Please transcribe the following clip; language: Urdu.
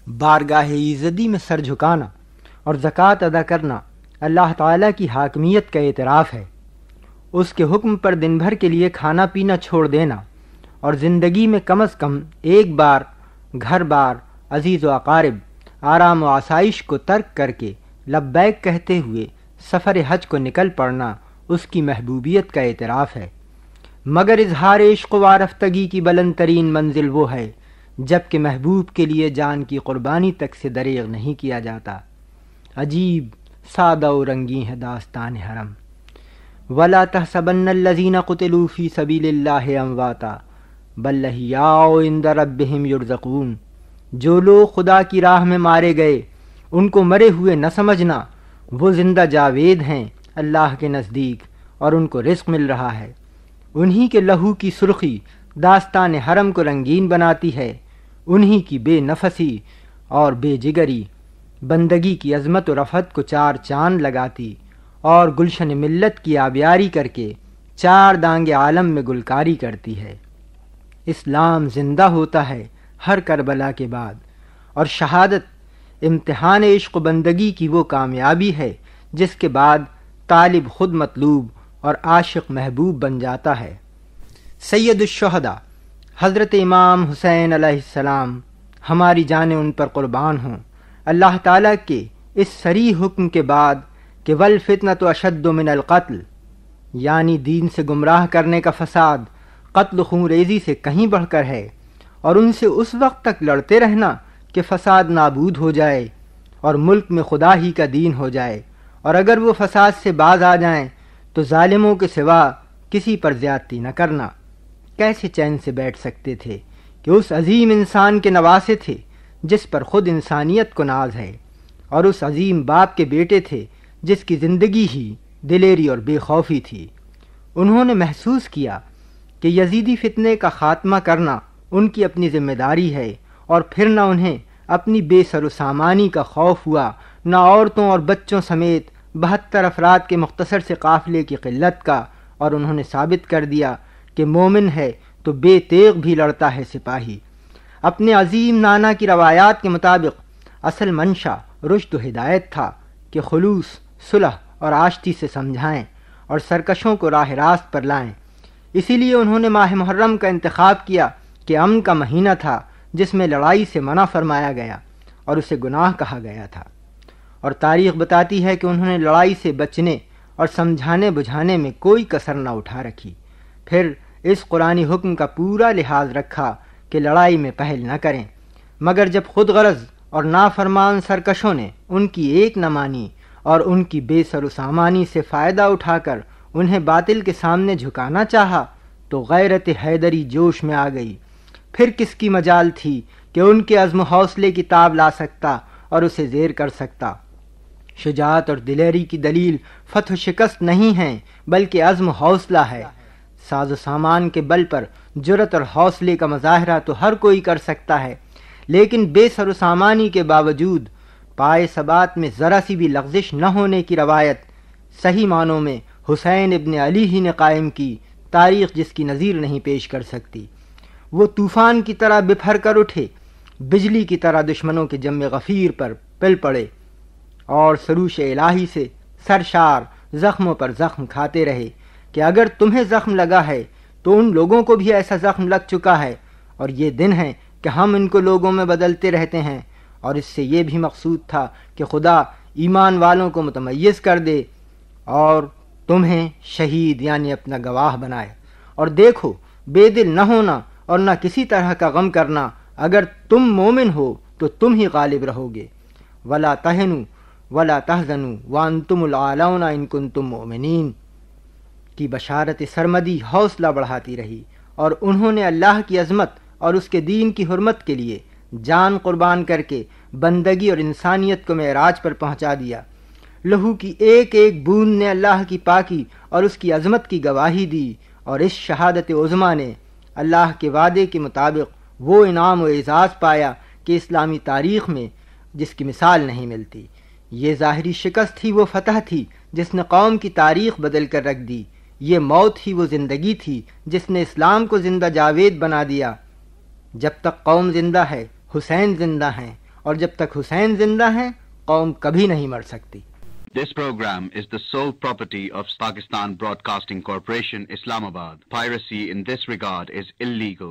بارگاہ ایزدی میں سر جھکانا اور زکوٰۃ ادا کرنا اللہ تعالیٰ کی حاکمیت کا اعتراف ہے۔ اس کے حکم پر دن بھر کے لیے کھانا پینا چھوڑ دینا اور زندگی میں کم از کم ایک بار گھر بار، عزیز و اقارب، آرام و آسائش کو ترک کر کے لبیک کہتے ہوئے سفر حج کو نکل پڑنا اس کی محبوبیت کا اعتراف ہے۔ مگر اظہار عشق و وارفتگی کی بلند ترین منزل وہ ہے جب کہ محبوب کے لیے جان کی قربانی تک سے دریغ نہیں کیا جاتا۔ عجیب سادہ و رنگین ہے داستان حرم۔ وَلَا تَحْسَبَنَّ الَّذِينَ قُتِلُوا فِي سَبِيلِ اللَّهِ أَمْوَاتًا بَلْ أَحْيَاءٌ عِندَ رَبِّهِمْ يُرْزَقُونَ۔ جو لوگ خدا کی راہ میں مارے گئے ان کو مرے ہوئے نہ سمجھنا، وہ زندہ جاوید ہیں اللہ کے نزدیک اور ان کو رزق مل رہا ہے۔ انہی کے لہو کی سرخی داستان حرم کو رنگین بناتی ہے، انہی کی بے نفسی اور بے جگری بندگی کی عظمت و رفعت کو چار چاند لگاتی اور گلشن ملت کی آبیاری کر کے چار دانگ عالم میں گلکاری کرتی ہے۔ اسلام زندہ ہوتا ہے ہر کربلا کے بعد، اور شہادت امتحان عشق و بندگی کی وہ کامیابی ہے جس کے بعد طالب خود مطلوب اور عاشق محبوب بن جاتا ہے۔ سید الشہداء حضرت امام حسین علیہ السلام، ہماری جانیں ان پر قربان ہوں، اللہ تعالیٰ کے اس صریح حکم کے بعد کہ والفتنۃ اشد من القتل، یعنی دین سے گمراہ کرنے کا فساد قتل و خون ریزی سے کہیں بڑھ کر ہے، اور ان سے اس وقت تک لڑتے رہنا کہ فساد نابود ہو جائے اور ملک میں خدا ہی کا دین ہو جائے، اور اگر وہ فساد سے باز آ جائیں تو ظالموں کے سوا کسی پر زیادتی نہ کرنا۔ کیسے چین سے بیٹھ سکتے تھے کہ اس عظیم انسان کے نواسے تھے جس پر خود انسانیت کو ناز ہے، اور اس عظیم باپ کے بیٹے تھے جس کی زندگی ہی دلیری اور بے خوفی تھی۔ انہوں نے محسوس کیا کہ یزیدی فتنے کا خاتمہ کرنا ان کی اپنی ذمہ داری ہے، اور پھر نہ انہیں اپنی بے سر و سامانی کا خوف ہوا، نہ عورتوں اور بچوں سمیت 72 افراد کے مختصر سے قافلے کی قلت کا، اور انہوں نے ثابت کر دیا کہ مومن ہے تو بے تیغ بھی لڑتا ہے سپاہی۔ اپنے عظیم نانا کی روایات کے مطابق اصل منشا رشد و ہدایت تھا کہ خلوص، صلح اور آشتی سے سمجھائیں اور سرکشوں کو راہ راست پر لائیں۔ اسی لیے انہوں نے ماہ محرم کا انتخاب کیا کہ امن کا مہینہ تھا جس میں لڑائی سے منع فرمایا گیا اور اسے گناہ کہا گیا تھا، اور تاریخ بتاتی ہے کہ انہوں نے لڑائی سے بچنے اور سمجھانے بجھانے میں کوئی کسر نہ اٹھا رکھی۔ پھر اس قرآنی حکم کا پورا لحاظ رکھا کہ لڑائی میں پہل نہ کریں، مگر جب خود غرض اور نافرمان سرکشوں نے ان کی ایک نہ مانی اور ان کی بے سر و سامانی سے فائدہ اٹھا کر انہیں باطل کے سامنے جھکانا چاہا تو غیرت حیدری جوش میں آ گئی۔ پھر کس کی مجال تھی کہ ان کے عزم و حوصلے کی تاب لا سکتا اور اسے زیر کر سکتا۔ شجاعت اور دلیری کی دلیل فتح و شکست نہیں ہیں بلکہ عزم و حوصلہ ہے۔ ساز و سامان کے بل پر جرأت اور حوصلے کا مظاہرہ تو ہر کوئی کر سکتا ہے، لیکن بے سر و سامانی کے باوجود پائے ثبات میں ذرا سی بھی لغزش نہ ہونے کی روایت صحیح معنوں میں حسین ابن علی ہی نے قائم کی، تاریخ جس کی نظیر نہیں پیش کر سکتی۔ وہ طوفان کی طرح بپھر کر اٹھے، بجلی کی طرح دشمنوں کے جم غفیر پر پل پڑے اور سروش الہی سے سرشار زخموں پر زخم کھاتے رہے کہ اگر تمہیں زخم لگا ہے تو ان لوگوں کو بھی ایسا زخم لگ چکا ہے، اور یہ دن ہے کہ ہم ان کو لوگوں میں بدلتے رہتے ہیں۔ اور اس سے یہ بھی مقصود تھا کہ خدا ایمان والوں کو متمیز کر دے اور تمہیں شہید یعنی اپنا گواہ بنائے۔ اور دیکھو، بے دل نہ ہونا اور نہ کسی طرح کا غم کرنا، اگر تم مومن ہو تو تم ہی غالب رہو گے۔ وَلَا تَهِنُوا وَلَا تَحْزَنُوا وَأَنْتُمُ الْأَعْلَوْنَ إِن كُنتُم مُؤْمِنِينَ کی بشارت سرمدی حوصلہ بڑھاتی رہی، اور انہوں نے اللہ کی عظمت اور اس کے دین کی حرمت کے لیے جان قربان کر کے بندگی اور انسانیت کو معراج پر پہنچا دیا۔ لہو کی ایک ایک بوند نے اللہ کی پاکی اور اس کی عظمت کی گواہی دی، اور اس شہادت عظمیٰ نے اللہ کے وعدے کے مطابق وہ انعام و اعزاز پایا کہ اسلامی تاریخ میں جس کی مثال نہیں ملتی۔ یہ ظاہری شکست ہی وہ فتح تھی جس نے قوم کی تاریخ بدل کر رکھ دی، یہ موت ہی وہ زندگی تھی جس نے اسلام کو زندہ جاوید بنا دیا۔ جب تک قوم زندہ ہے حسین زندہ ہیں، اور جب تک حسین زندہ ہیں قوم کبھی نہیں مر سکتی۔ This program is the sole property of Pakistan Broadcasting Corporation, Islamabad. Piracy in this regard is illegal.